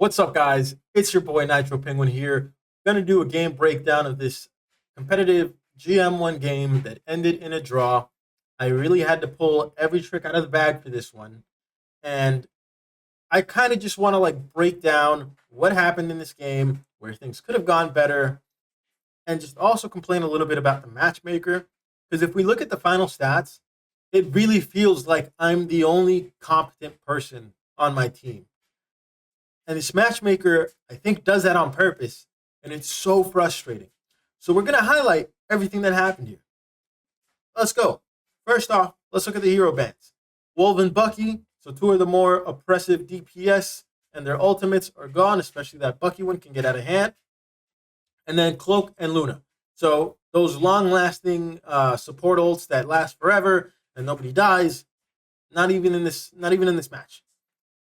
What's up, guys? It's your boy Nitro Penguin here. Gonna do a game breakdown of this competitive GM1 game that ended in a draw. I really had to pull every trick out of the bag for this one, and I kind of just want to break down what happened in this game, where things could have gone better, and just also complain a little bit about the matchmaker. Because if we look at the final stats, it really feels like I'm the only competent person on my team. And this matchmaker, I think, does that on purpose, and it's so frustrating. So we're going to highlight everything that happened here. Let's go. First off, let's look at the hero bans. Wolf and Bucky, so two of the more oppressive DPS, and their ultimates are gone, especially that Bucky one can get out of hand. And then Cloak and Luna. So those long-lasting support ults that last forever and nobody dies, not even in this match.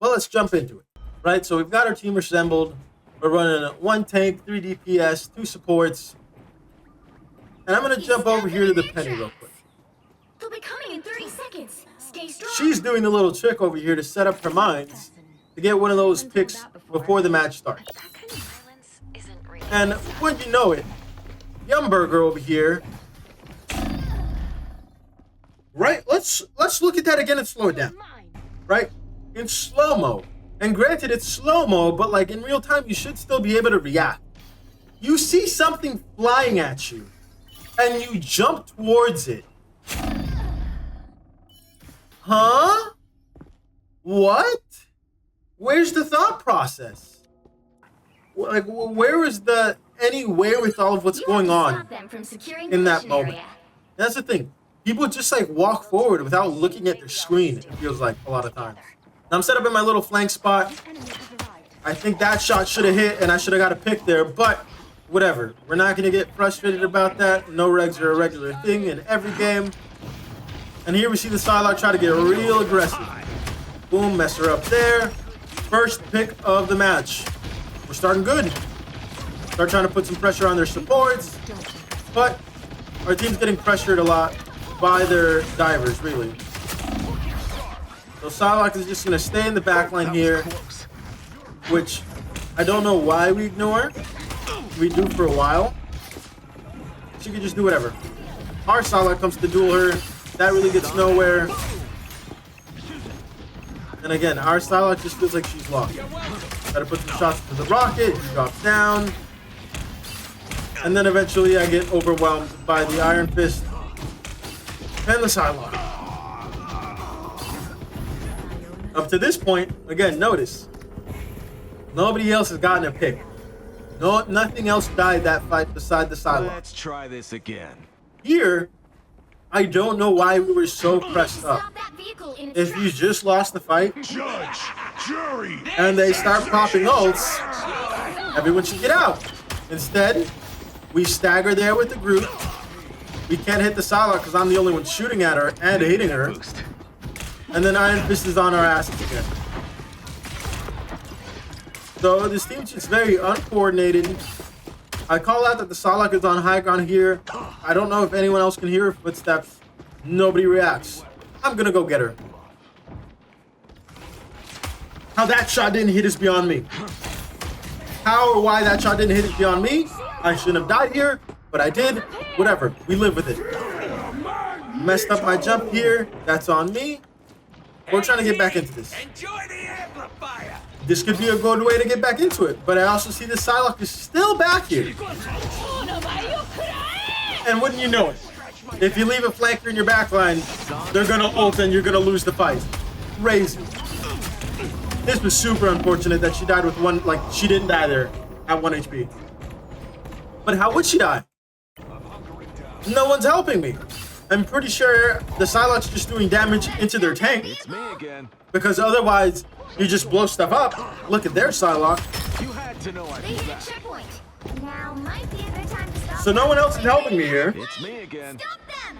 Well, let's jump into it. Right, so we've got our team assembled. We're running 1 tank, 3 DPS, 2 supports. And I'm going to jump over here to the Penny real quick. They'll be coming in 30 seconds. Stay strong. She's doing the little trick over here to set up her mines to get one of those picks before the match starts. And when you know it, Yumburger over here. Right, let's look at that again and slow it down. Right, in slow-mo. And granted, it's slow-mo, but in real time, you should still be able to react. You see something flying at you, and you jump towards it. Huh? What? Where's the thought process? Where is any wherewithal of what's going on in that moment? That's the thing. People just walk forward without looking at their screen, it feels like a lot of times. Now I'm set up in my little flank spot. I think that shot should have hit and I should have got a pick there, but whatever. We're not going to get frustrated about that. No regs are a regular thing in every game. And here we see the Psylocke try to get real aggressive. Boom, mess her up there. First pick of the match. We're starting good. Start trying to put some pressure on their supports, but our team's getting pressured a lot by their divers, really. So Psylocke is just going to stay in the backline here, which I don't know why we ignore. We do for a while. She can just do whatever. Our Psylocke comes to duel her. That really gets nowhere. And again, our Psylocke just feels like she's lost. Gotta put some shots to the rocket. He drops down. And then eventually I get overwhelmed by the Iron Fist and the Psylocke. Up to this point, again, notice, nobody else has gotten a pick. Nothing else died that fight beside the Psylocke. Let's try this again. Here, I don't know why we were so pressed up. If you just lost the fight, Judge, jury, and they start popping ults, everyone should get out. Instead, we stagger there with the group. We can't hit the Psylocke because I'm the only one shooting at her and hitting her. And then Iron Fist is on our asses again. So this team's just very uncoordinated. I call out that the Psylocke is on high ground here. I don't know if anyone else can hear her footsteps. Nobody reacts. I'm gonna go get her. How that shot didn't hit is beyond me. How or why that shot didn't hit is beyond me. I shouldn't have died here, but I did. Whatever, we live with it. Messed up my jump here. That's on me. We're trying to get back into this. enjoy the amplifier. This could be a good way to get back into it, but I also see the Psylocke is still back here. And wouldn't you know it, if you leave a flanker in your backline, they're gonna ult and you're gonna lose the fight. Crazy. This was super unfortunate that she died with one, she didn't die there at 1 HP. But how would she die? No one's helping me. I'm pretty sure the Psylocke's just doing damage into their tank. It's me again. Because otherwise, you just blow stuff up. Look at their Psylocke. You had to know I'd They be hit back. a checkpoint. Now might be a good time to stop. So no one else is helping me here. It's me again. Stop them.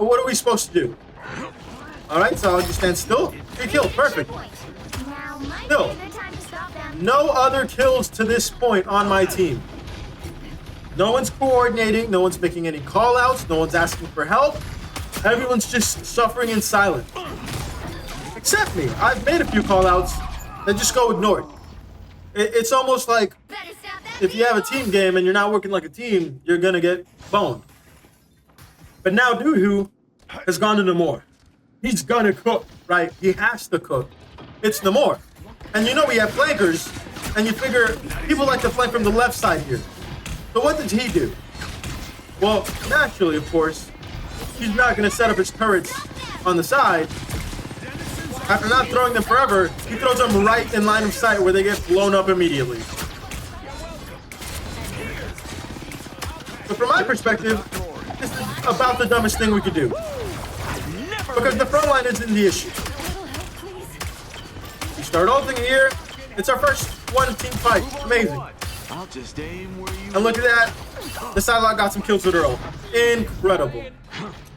What are we supposed to do? Alright, Psylocke just stand still. 3 kills, perfect. Now might Still, be a good time to stop them. no other kills to this point on my team. No one's coordinating, no one's making any call-outs, no one's asking for help. Everyone's just suffering in silence. Except me. I've made a few call-outs that just go ignored. It's almost like Better stop that if you have a vehicle. team game and you're not working like a team, you're gonna get boned. But now Doo has gone to Namor. He's gonna cook, right? He has to cook. It's Namor. And you know we have flankers, and you figure people like to flank from the left side here. So what did he do? Well, naturally, of course, he's not gonna set up his turrets on the side. After not throwing them forever, he throws them right in line of sight where they get blown up immediately. But from my perspective, this is about the dumbest thing we could do. Because the front line isn't the issue. We start ulting here. It's our first one team fight. Amazing. I'll just aim where you And look at that. The sideline got some kills with her ult. Incredible.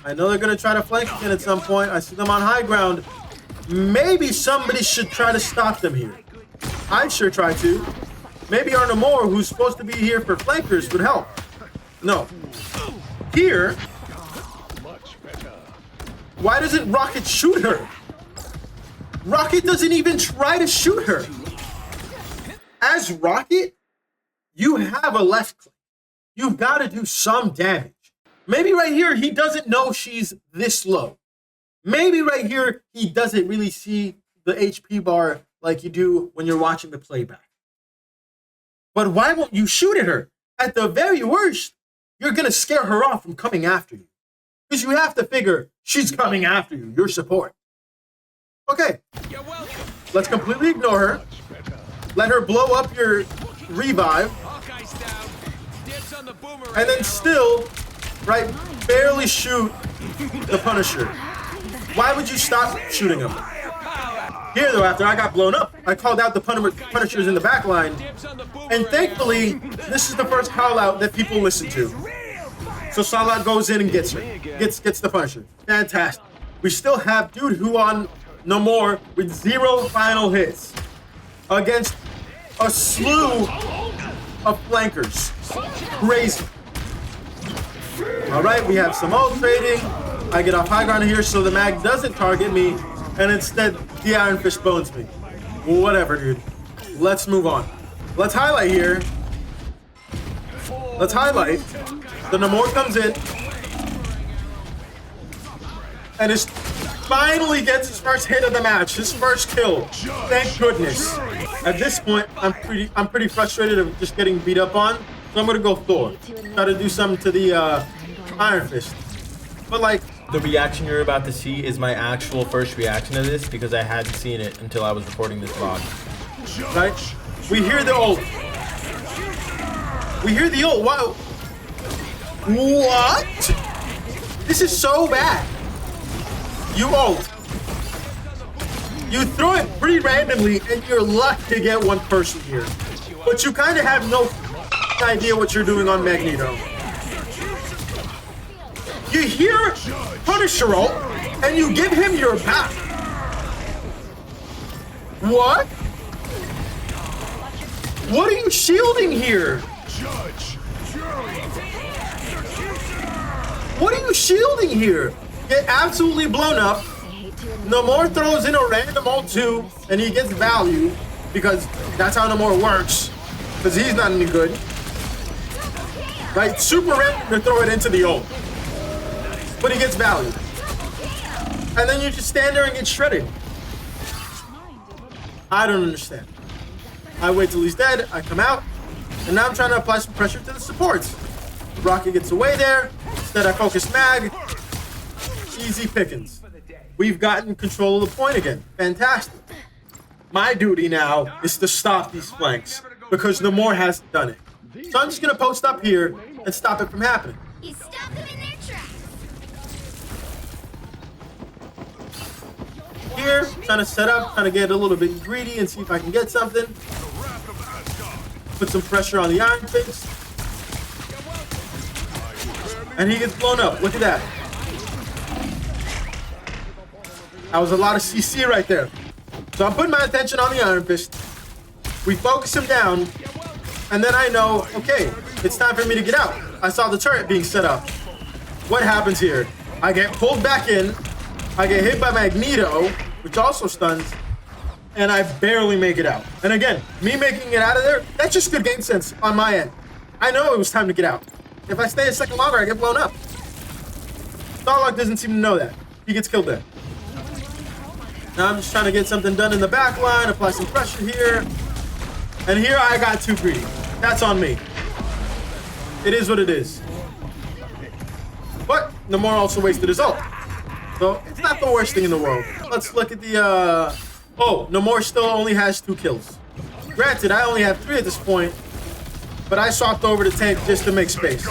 I know they're going to try to flank again at some point. I see them on high ground. Maybe somebody should try to stop them here. I sure try to. Maybe our Namor, who's supposed to be here for flankers, would help. No. Here. Why doesn't Rocket shoot her? Rocket doesn't even try to shoot her. As Rocket, you have a left click. You've got to do some damage. Maybe right here, he doesn't know she's this low. Maybe right here, he doesn't really see the HP bar like you do when you're watching the playback. But why won't you shoot at her? At the very worst, you're going to scare her off from coming after you. Because you have to figure she's coming after you, your support. Okay, let's completely ignore her. Let her blow up your revive. And then still, right, barely shoot the Punisher. Why would you stop shooting him? Here, though, after I got blown up, I called out the Punishers in the back line. And thankfully, this is the first call out that people listen to. So Salah goes in and gets her. Gets the Punisher. Fantastic. We still have Dude Who on Namor with 0 final hits against a slew of flankers. Crazy. All right, we have some ult trading. I get off high ground here so the mag doesn't target me, and instead the Iron Fist bones me. Whatever, dude. Let's move on. Let's highlight here. Let's highlight. The Namor comes in, and finally gets his first hit of the match, his first kill. Thank goodness. At this point, I'm pretty frustrated of just getting beat up on, so I'm gonna go Thor. Try to do something to the Iron Fist. But like, The reaction you're about to see is my actual first reaction to this because I hadn't seen it until I was recording this vlog. right? We hear the ult. We hear the ult. Wow. What? This is so bad. You ult. You throw it pretty randomly, and you're lucky to get one person here. But you kind of have no idea what you're doing on Magneto. You hear Punisher ult, and you give him your back. What? What are you shielding here? What are you shielding here? Get absolutely blown up. Namor throws in a random ult too, and he gets value because that's how Namor works. Because he's not any good. Right? Super random to throw it into the ult. But he gets value. And then you just stand there and get shredded. I don't understand. I wait till he's dead, I come out, and now I'm trying to apply some pressure to the supports. Rocket gets away there. Instead I focus mag. Easy pickings. We've gotten control of the point again. Fantastic. My duty now is to stop these flanks because Namor hasn't done it. So I'm just gonna post up here and stop it from happening. You stopped them in their tracks. Here, trying to set up, trying to get a little bit greedy and see if I can get something. Put some pressure on the Iron Fist. And he gets blown up. Look at that. That was a lot of CC right there. So I'm putting my attention on the Iron Fist. We focus him down. And then I know, okay, it's time for me to get out. I saw the turret being set up. What happens here? I get pulled back in. I get hit by Magneto, which also stuns. and I barely make it out. And again, me making it out of there, that's just good game sense on my end. I know it was time to get out. If I stay a second longer, I get blown up. Starlock doesn't seem to know that. He gets killed there. Now I'm just trying to get something done in the back line, apply some pressure here. And here I got too greedy. That's on me. It is what it is. But Namor also wasted his ult. So it's not the worst thing in the world. Let's look at the, oh, Namor still only has 2 kills. Granted, I only have 3 at this point, but I swapped over to tank just to make space.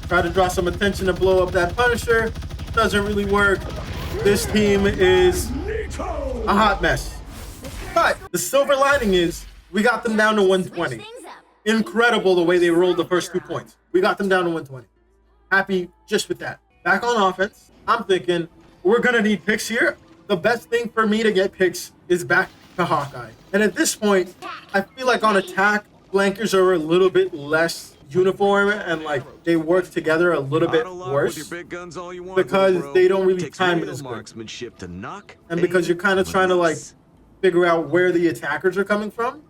Try to draw some attention to blow up that Punisher. Doesn't really work. This team is a hot mess. But the silver lining is we got them down to 120. Incredible the way they rolled the first 2 points. We got them down to 120. Happy just with that. Back on offense, I'm thinking we're going to need picks here. The best thing for me to get picks is back to Hawkeye. And at this point, I feel like on attack, flankers are a little bit less uniform and like they work together a little bit worse because they don't really time it as good. And because you're kind of trying to like figure out where the attackers are coming from.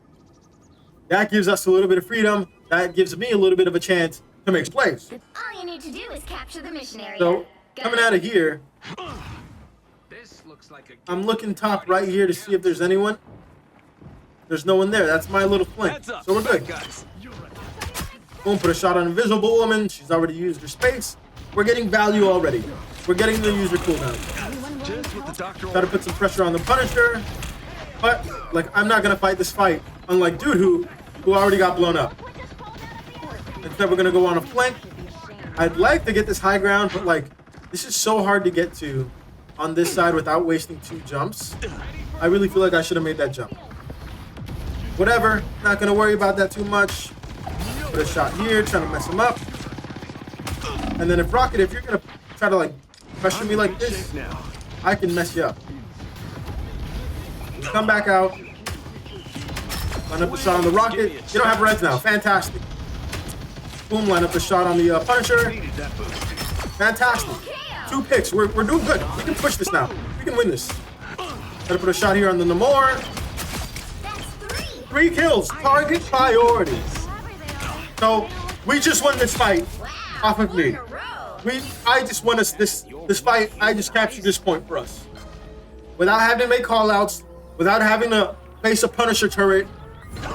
That gives us a little bit of freedom. That gives me a little bit of a chance to make plays. All you need to do is capture the mission area. So coming out of here, I'm looking top right here to see if there's anyone. There's no one there. That's my little flank. So we're good. Boom, put a shot on Invisible Woman. She's already used her space. We're getting value already. We're getting the user cooldown. Try to put some pressure on the Punisher. But, like, I'm not going to fight this fight. Unlike Dude who already got blown up. Instead, we're going to go on a flank. I'd like to get this high ground, but, like, this is so hard to get to on this side without wasting 2 jumps. I really feel like I should have made that jump. Whatever. Not going to worry about that too much. Put a shot here, trying to mess him up. And then if Rocket, if you're going to try to, like, pressure me like this, I can mess you up. Come back out. Line up the shot on the Rocket. You don't have reds now. Fantastic. Boom, line up the shot on the Punisher. Fantastic. 2 picks. We're doing good. We can push this now. We can win this. Gotta put a shot here on the Namor. 3 kills. Target priority. So, we just won this fight off of me. I just won this fight. I just captured this point for us. Without having to make call-outs. Without having to face a Punisher turret.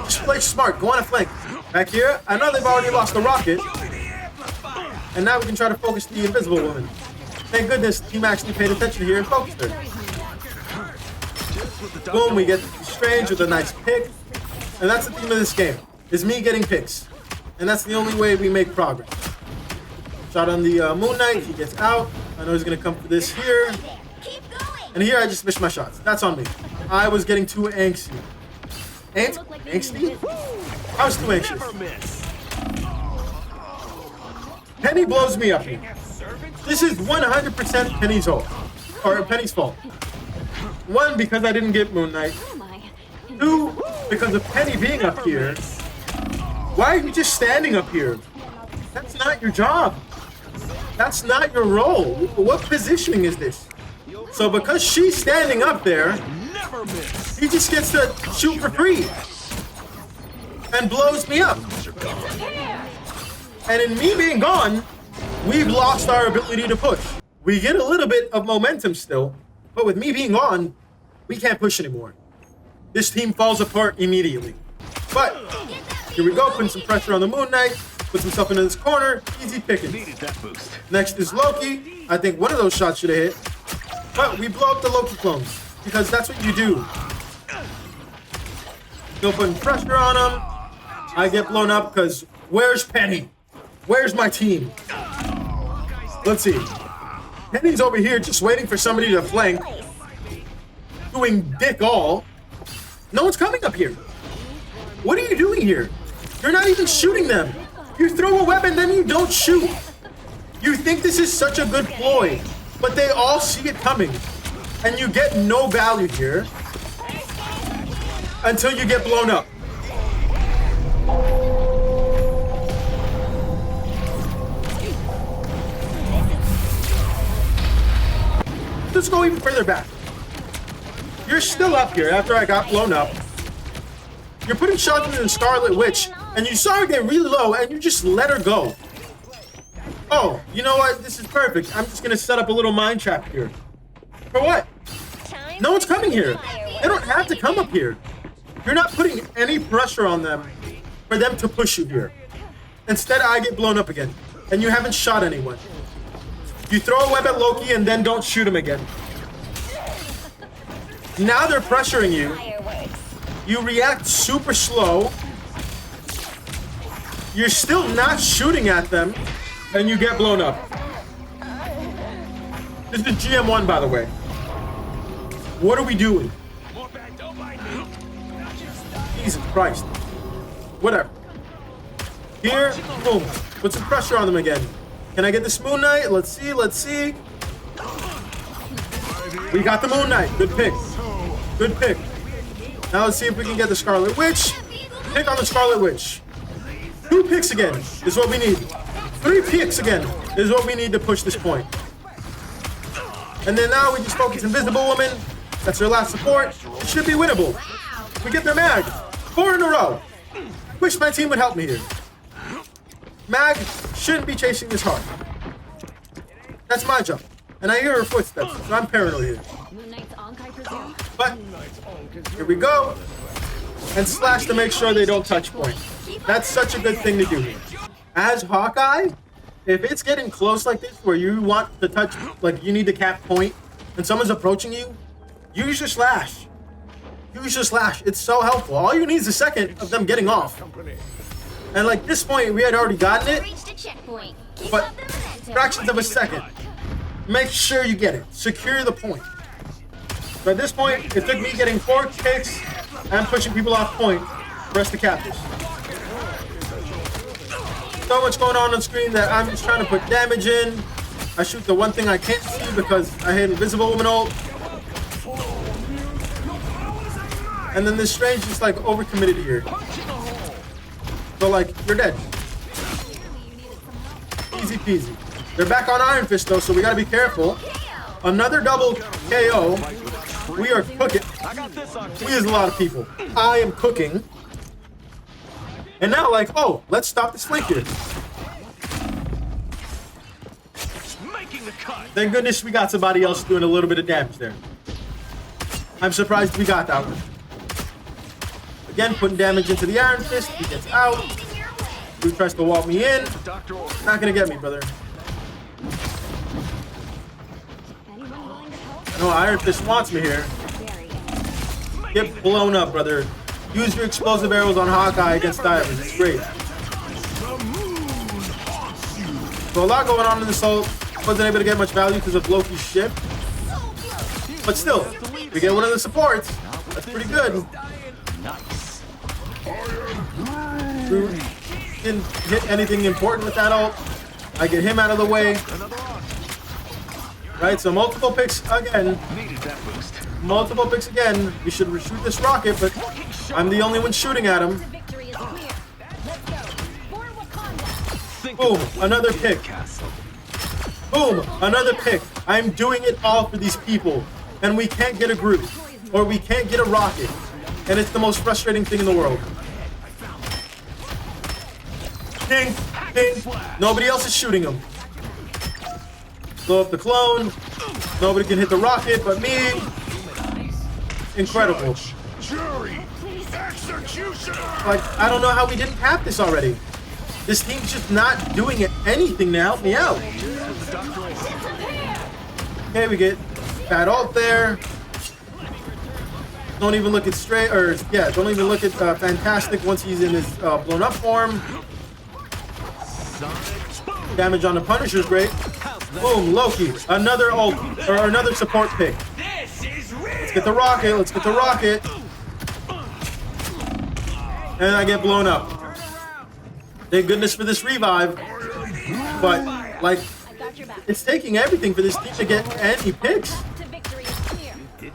Just play smart. Go on a flank. Back here, I know they've already lost the Rocket. And now we can try to focus the Invisible Woman. Thank goodness the team actually paid attention here and focused her. Boom, we get Strange with a nice pick. And that's the theme of this game, is me getting picks. And that's the only way we make progress. Shot on the Moon Knight, he gets out. I know he's gonna come for this here. And here I just missed my shots. That's on me. I was getting too angsty. Angsty? I was too anxious. Penny blows me up here. This is 100% Penny's fault. Or Penny's fault. 1, because I didn't get Moon Knight. 2, because of Penny being up here. Why are you just standing up here? That's not your job. That's not your role. What positioning is this? So because she's standing up there, he just gets to shoot for free. And blows me up. And in me being gone, we've lost our ability to push. We get a little bit of momentum still, but with me being gone, we can't push anymore. This team falls apart immediately. But here we go, putting some pressure on the Moon Knight, puts himself into this corner, easy pickings. Next is Loki. I think one of those shots should have hit. But we blow up the Loki clones, because that's what you do. Still putting pressure on him. I get blown up because where's Penny? Where's my team? Let's see. Penny's over here just waiting for somebody to flank. Doing dick all. No one's coming up here. What are you doing here? You're not even shooting them. You throw a weapon, then you don't shoot. You think this is such a good ploy, but they all see it coming. And you get no value here until you get blown up. Let's go even further back. You're still up here after I got blown up. You're putting shots into the Scarlet Witch, and you saw her get really low, and you just let her go. Oh, you know what? This is perfect. I'm just gonna set up a little mine trap here. For what? No one's coming here. They don't have to come up here. You're not putting any pressure on them for them to push you here. Instead, I get blown up again, and you haven't shot anyone. You throw a web at Loki and then don't shoot him again. Now they're pressuring you. You react super slow. You're still not shooting at them, and you get blown up. This is GM1, by the way. What are we doing? Jesus Christ. Whatever. Here, boom. Put some pressure on them again. Can I get this Moon Knight? Let's see, let's see. We got the Moon Knight. Good pick. Good pick. Now let's see if we can get the Scarlet Witch. Pick on the Scarlet Witch. 2 picks again is what we need. 3 picks again is what we need to push this point. And then now we just focus Invisible Woman. That's her last support. It should be winnable. We get their mag. 4 in a row. Wish my team would help me here. Mag shouldn't be chasing this hard. That's my job. And I hear her footsteps, so I'm paranoid here. But here we go. And slash to make sure they don't touch point. That's such a good thing to do here. As Hawkeye, if it's getting close like this where you want to touch, like you need to cap point, and someone's approaching you, use your slash. Use your slash. It's so helpful. All you need is a second of them getting off. And like this point, we had already gotten it, but fractions of a second. Make sure you get it. Secure the point. So at this point, it took me getting 4 kicks and pushing people off point for us to cap this. So much going on screen that I'm just trying to put damage in. I shoot the one thing I can't see because I hit Invisible Woman ult. And then this Strange just like overcommitted here. So like, you're dead. Easy peasy. They're back on Iron Fist though, so we gotta be careful. Another double KO. We are cooking. We is a lot of people. I am cooking. And now like, oh, let's stop this flank here. Thank goodness we got somebody else doing a little bit of damage there. I'm surprised we got that one. Again, putting damage into the Iron Fist. He gets out. He tries to walk me in. Not gonna get me, brother. No, Iron Fist wants me here. Get blown up, brother. Use your explosive arrows on Hawkeye against divers. It's great. So a lot going on in this ult. Wasn't able to get much value because of Loki's shift. But still, we get one of the supports. That's pretty good. Didn't hit anything important with that ult. I get him out of the way. Right, so multiple picks again. Multiple picks again. We should shoot this rocket, but I'm the only one shooting at him. Boom, another pick. Boom, another pick. I'm doing it all for these people. And we can't get a group. Or we can't get a rocket. And it's the most frustrating thing in the world. Ding, ding. Nobody else is shooting him. Blow up the clone. Nobody can hit the rocket but me. Incredible. Like, I don't know how we didn't cap this already. This team's just not doing anything to help me out. Okay, we get bad ult there. Don't even look at straight, or yeah, don't even look at Fantastic once he's in his blown up form. Damage on the Punisher's great. Boom, Loki. Another ult, or another support pick. Let's get the rocket, let's get the rocket. And I get blown up. Thank goodness for this revive. But, like, it's taking everything for this team to get any picks.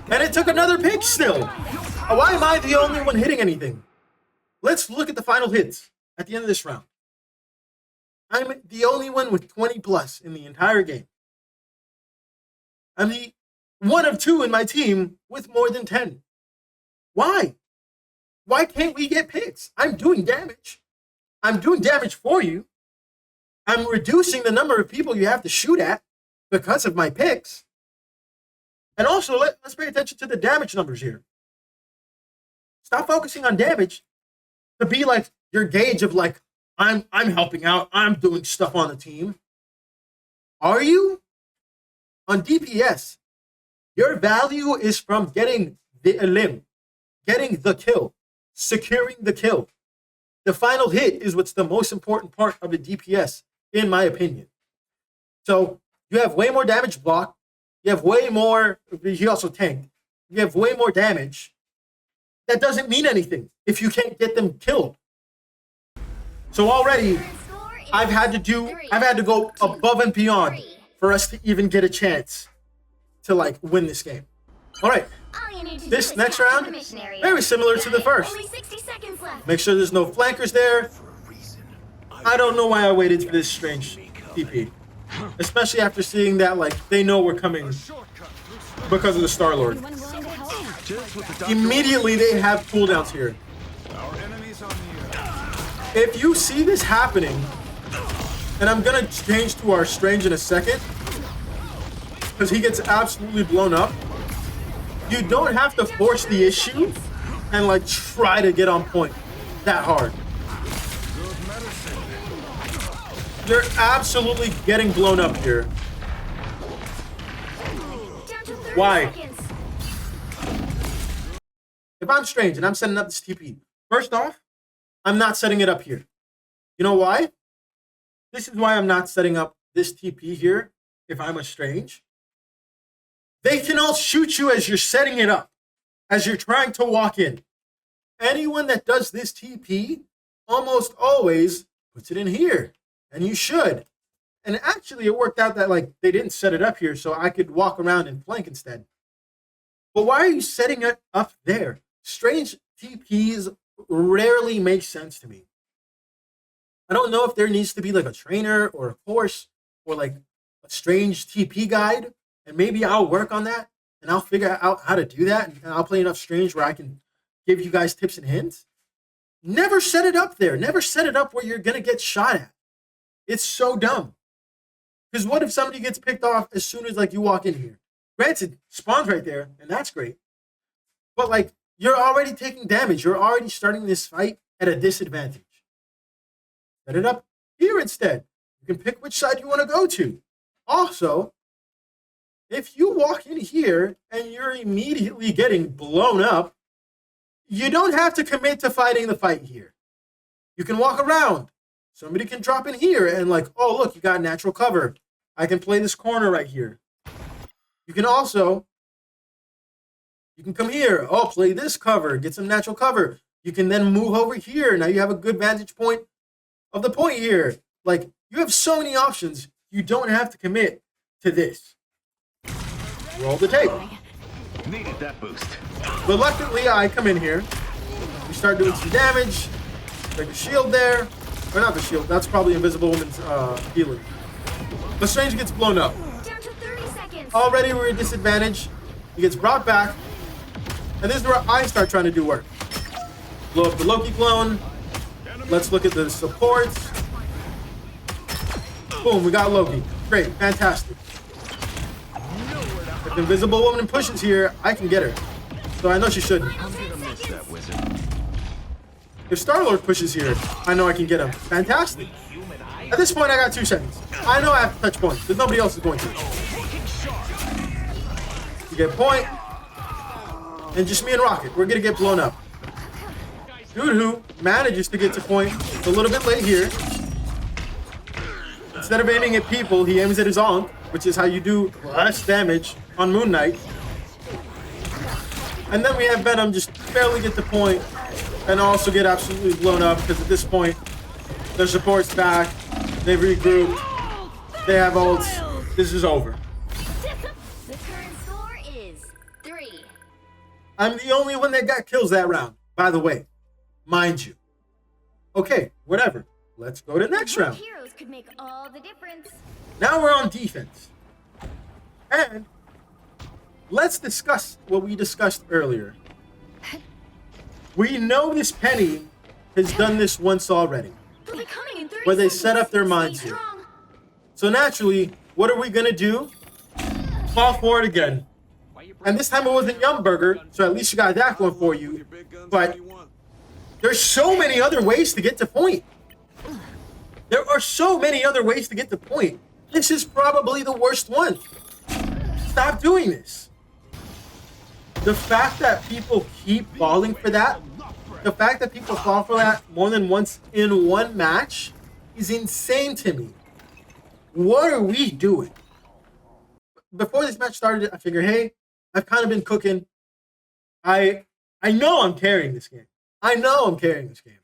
And it took another pick still. Why am I the only one hitting anything? Let's look at the final hits at the end of this round. I'm the only one with 20 plus in the entire game. I'm the one of two in my team with more than 10. Why? Why can't we get picks? I'm doing damage. I'm doing damage for you. I'm reducing the number of people you have to shoot at because of my picks. And also, let's pay attention to the damage numbers here. Stop focusing on damage to be like your gauge of like, I'm helping out. I'm doing stuff on the team. Are you? On DPS, your value is from getting the elim, getting the kill, securing the kill. The final hit is what's the most important part of the DPS, in my opinion. So you have way more damage block. You have way more. He also tanked. You have way more damage. That doesn't mean anything if you can't get them killed. So already, I've had to go above and beyond for us to even get a chance to like win this game. All right. This next round, very similar to the first. Make sure there's no flankers there. I don't know why I waited for this strange TP. Especially after seeing that, like, they know we're coming because of the Star-Lord. Immediately, they have cooldowns here. If you see this happening, and I'm going to change to our Strange in a second, because he gets absolutely blown up, you don't have to force the issue and, like, try to get on point that hard. You're absolutely getting blown up here. Why? If I'm Strange and I'm setting up this TP, first off, I'm not setting it up here. You know why? This is why I'm not setting up this TP here if I'm a Strange. They can all shoot you as you're setting it up, as you're trying to walk in. Anyone that does this TP almost always puts it in here. And you should. And actually, it worked out that like they didn't set it up here, so I could walk around and flank instead. But why are you setting it up there? Strange TPs rarely make sense to me. I don't know if there needs to be like a trainer or a course or like a Strange TP guide, and maybe I'll work on that and I'll figure out how to do that, and I'll play enough Strange where I can give you guys tips and hints. Never set it up there. Never set it up where you're gonna get shot at. It's so dumb. Because what if somebody gets picked off as soon as like you walk in here? Granted, spawns right there, and that's great. But like, you're already taking damage. You're already starting this fight at a disadvantage. Set it up here instead. You can pick which side you want to go to. Also, if you walk in here and you're immediately getting blown up, you don't have to commit to fighting the fight here. You can walk around. Somebody can drop in here and like, oh, look, you got natural cover. I can play this corner right here. You can also, you can come here. Oh, play this cover. Get some natural cover. You can then move over here. Now you have a good vantage point of the point here. Like, you have so many options. You don't have to commit to this. Roll the tape. Needed that boost. Reluctantly, I come in here. We start doing some damage. Break the shield there. Or not the shield. That's probably Invisible Woman's healing. But Strange gets blown up. Down to 30 seconds. Already we're at disadvantage. He gets brought back. And this is where I start trying to do work. Blow up the Loki clone. Let's look at the supports. Boom, we got Loki. Great, fantastic. If the Invisible Woman pushes here, I can get her. So I know she shouldn't. I'm gonna miss that wizard. If Star-Lord pushes here, I know I can get him. Fantastic. At this point, I got 2 seconds. I know I have to touch points, because nobody else is going to. You get point, and just me and Rocket. We're going to get blown up. Dude who manages to get to point a little bit late here. Instead of aiming at people, he aims at his Ankh, which is how you do less damage on Moon Knight. And then we have Venom just barely get the point and also get absolutely blown up because at this point, their support's back, they've regrouped, they have ults, this is over. The current score is 3. I'm the only one that got kills that round, by the way, mind you. Okay, whatever, let's go to next round. Heroes could make all the difference. Now we're on defense. And let's discuss what we discussed earlier. We know this Penny has done this once already, They'll be coming in 30 where they seconds. set up their Stay minds here. strong. So naturally, what are we gonna do? Fall for it again. And this time it wasn't Yumburger, so at least you got that going for you. But there's so many other ways to get to point. There are so many other ways to get to point. This is probably the worst one. Stop doing this. The fact that people keep falling for that, the fact that people fall for that more than once in one match is insane to me. What are we doing? Before this match started, I figured, hey, I've kind of been cooking. I know I'm carrying this game. I know I'm carrying this game.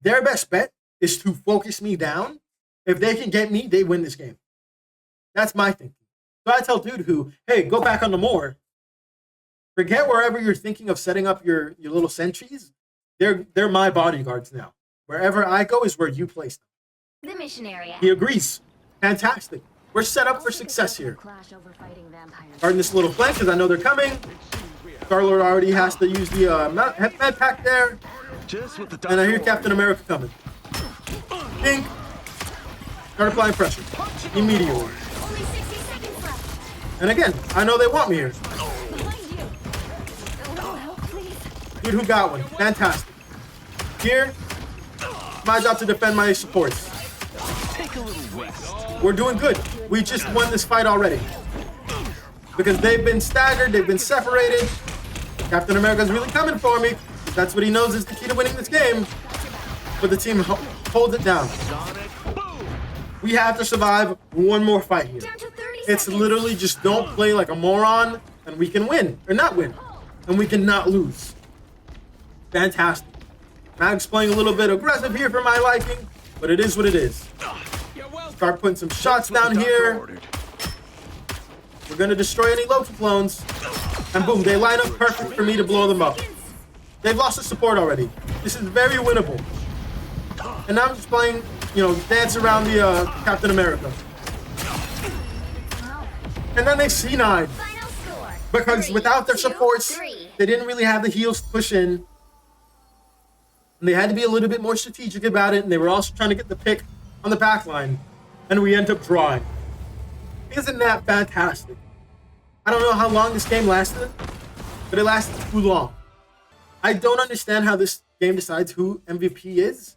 Their best bet is to focus me down. If they can get me, they win this game. That's my thinking. So I tell Dude Who, hey, go back on the moor. Forget wherever you're thinking of setting up your little sentries. They're my bodyguards now. Wherever I go is where you place them. The mission area. He agrees. Fantastic. We're set up for success here. Clash over fighting vampires. Guarding this little flank because I know they're coming. Star-Lord already has to use the med pack there. Just what the And I hear doctor Captain America coming. Dink. Start applying pressure. Immediately. Only 60 seconds left. And again, I know they want me here. Behind you. Oh, help, please. Dude Who got one. Fantastic. Here, my job to defend my supports. Take a little rest. We're doing good. We just won this fight already. Because they've been staggered, they've been separated. Captain America's really coming for me. That's what he knows is the key to winning this game. But the team holds it down. We have to survive one more fight here. Down to 30 It's seconds. literally just don't play like a moron and we can win. Or not win. And we can not lose. Fantastic. Mag's playing a little bit aggressive here for my liking. But it is what it is. Start putting some shots down here. We're gonna destroy any Loki clones. And boom, they line up perfect for me to blow them up. They've lost the support already. This is very winnable. And now I'm just playing, dance around the Captain America. And then they C9. Final score. Because 3, without their 2, supports, 3. they didn't really have the heals to push in. And they had to be a little bit more strategic about it. And they were also trying to get the pick on the back line. And we end up drawing. Isn't that fantastic? I don't know how long this game lasted, but it lasted too long. I don't understand how this game decides who MVP is,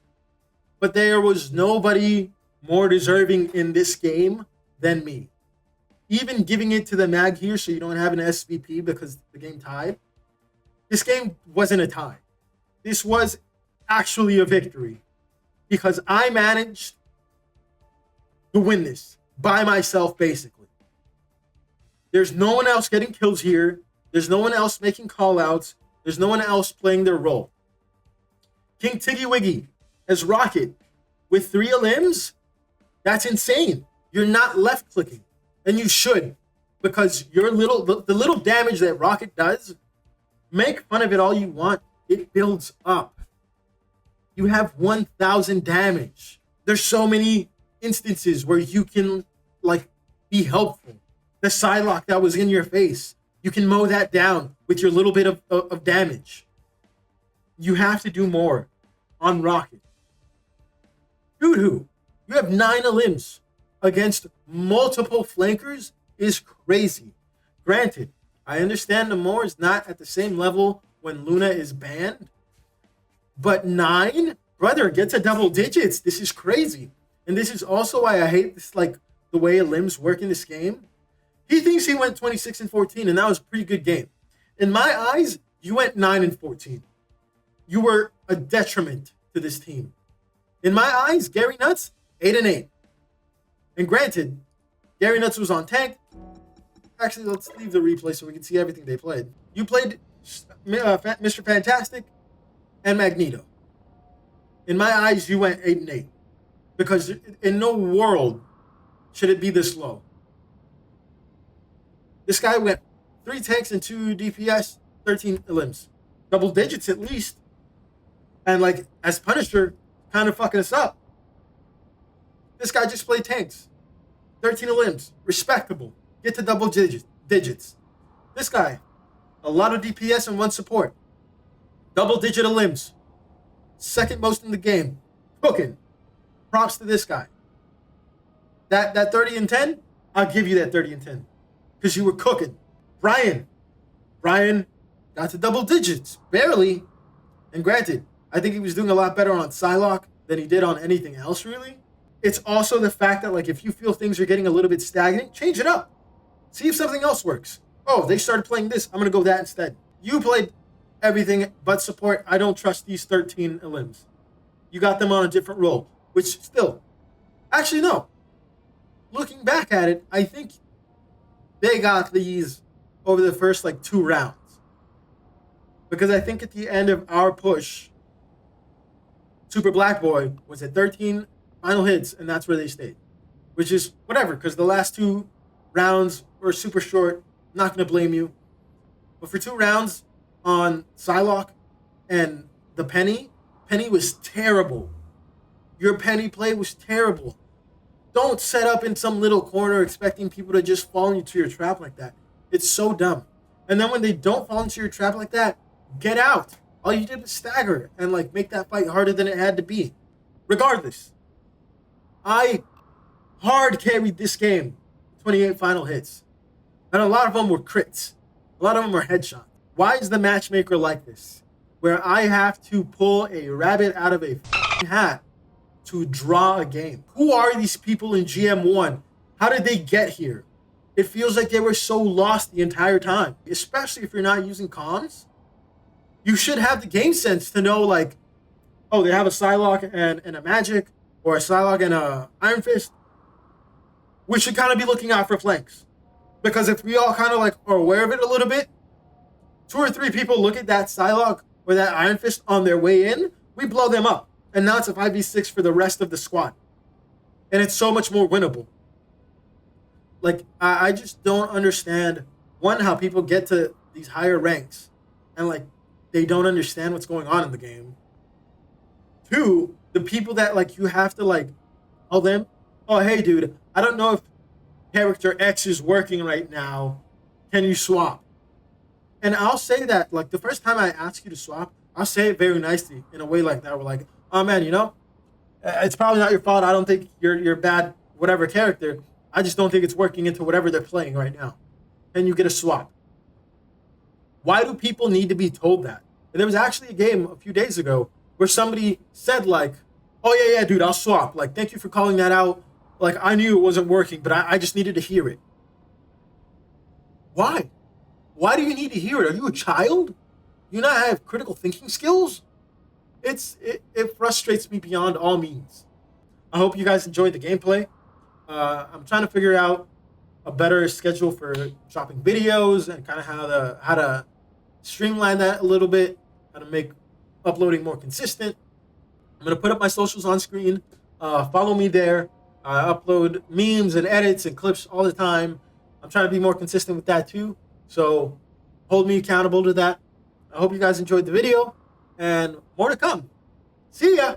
but there was nobody more deserving in this game than me. Even giving it to the mag here so you don't have an SVP because the game tied. This game wasn't a tie. This was actually a victory because I managed to win this by myself, basically. There's no one else getting kills here. There's no one else making callouts. There's no one else playing their role. King Tiggy Wiggy as Rocket with 3 limbs. That's insane. You're not left clicking, and you should, because the little damage that Rocket does, make fun of it all you want. It builds up. You have 1,000 damage. There's so many instances where you can be helpful. The Psylocke that was in your face, you can mow that down with your little bit of damage. You have to do more on Rocket. Dude Who, you have 9 limbs against multiple flankers is crazy. Granted, I understand Namor is not at the same level when Luna is banned, but 9? Brother, get to double digits. This is crazy. And this is also why I hate this, the way limbs work in this game. He thinks he went 26-14, and that was a pretty good game. In my eyes, you went 9-14. You were a detriment to this team. In my eyes, Gary Nuts, 8-8. And granted, Gary Nuts was on tank. Actually, let's leave the replay so we can see everything they played. You played Mr. Fantastic and Magneto. In my eyes, you went 8-8. Because in no world should it be this low. This guy went 3 tanks and 2 DPS, 13 limbs. Double digits at least. And as Punisher, kind of fucking us up. This guy just played tanks. 13 limbs. Respectable. Get to double digits. This guy, a lot of DPS and 1 support. Double-digit limbs. Second most in the game. Cooking. Props to this guy. That 30 and 10, I'll give you that 30 and 10. Because you were cooking. Brian got to double digits. Barely. And granted, I think he was doing a lot better on Psylocke than he did on anything else, really. It's also the fact that, like, if you feel things are getting a little bit stagnant, change it up. See if something else works. Oh, they started playing this. I'm going to go that instead. You played everything but support. I don't trust these 13 limbs. You got them on a different role, which still... Actually, no. Looking back at it, I think they got these over the first, 2 rounds. Because I think at the end of our push, Super Black Boy was at 13 final hits, and that's where they stayed. Which is whatever, because the last 2 rounds were super short. Not going to blame you. But for 2 rounds on Psylocke and the Penny was terrible. Your Penny play was terrible. Don't set up in some little corner expecting people to just fall into your trap like that. It's so dumb. And then when they don't fall into your trap like that, get out. All you did was stagger and make that fight harder than it had to be. Regardless, I hard carried this game. 28 final hits. And a lot of them were crits. A lot of them were headshots. Why is the matchmaker like this? Where I have to pull a rabbit out of a hat to draw a game. Who are these people in GM1? How did they get here? It feels like they were so lost the entire time, especially if you're not using comms. You should have the game sense to know, oh, they have a Psylocke and a Magic, or a Psylocke and a Iron Fist. We should kind of be looking out for flanks. Because if we all kind of are aware of it a little bit, 2 or 3 people look at that Psylocke or that Iron Fist on their way in, we blow them up. And now it's a 5v6 for the rest of the squad. And it's so much more winnable. I just don't understand, one, how people get to these higher ranks and, they don't understand what's going on in the game. 2, the people that, you have to, tell them, oh, hey, dude, I don't know if character X is working right now. Can you swap? And I'll say that, the first time I ask you to swap, I'll say it very nicely in a way like that. We're oh, man, it's probably not your fault. I don't think you're bad, whatever character. I just don't think it's working into whatever they're playing right now. Can you get a swap? Why do people need to be told that? And there was actually a game a few days ago where somebody said, oh, yeah, dude, I'll swap. Thank you for calling that out. I knew it wasn't working, but I just needed to hear it. Why? Why do you need to hear it? Are you a child? Do you not have critical thinking skills? It frustrates me beyond all means. I hope you guys enjoyed the gameplay. I'm trying to figure out a better schedule for dropping videos and kind of how to streamline that a little bit, how to make uploading more consistent. I'm going to put up my socials on screen. Follow me there. I upload memes and edits and clips all the time. I'm trying to be more consistent with that too. So hold me accountable to that. I hope you guys enjoyed the video and more to come. See ya.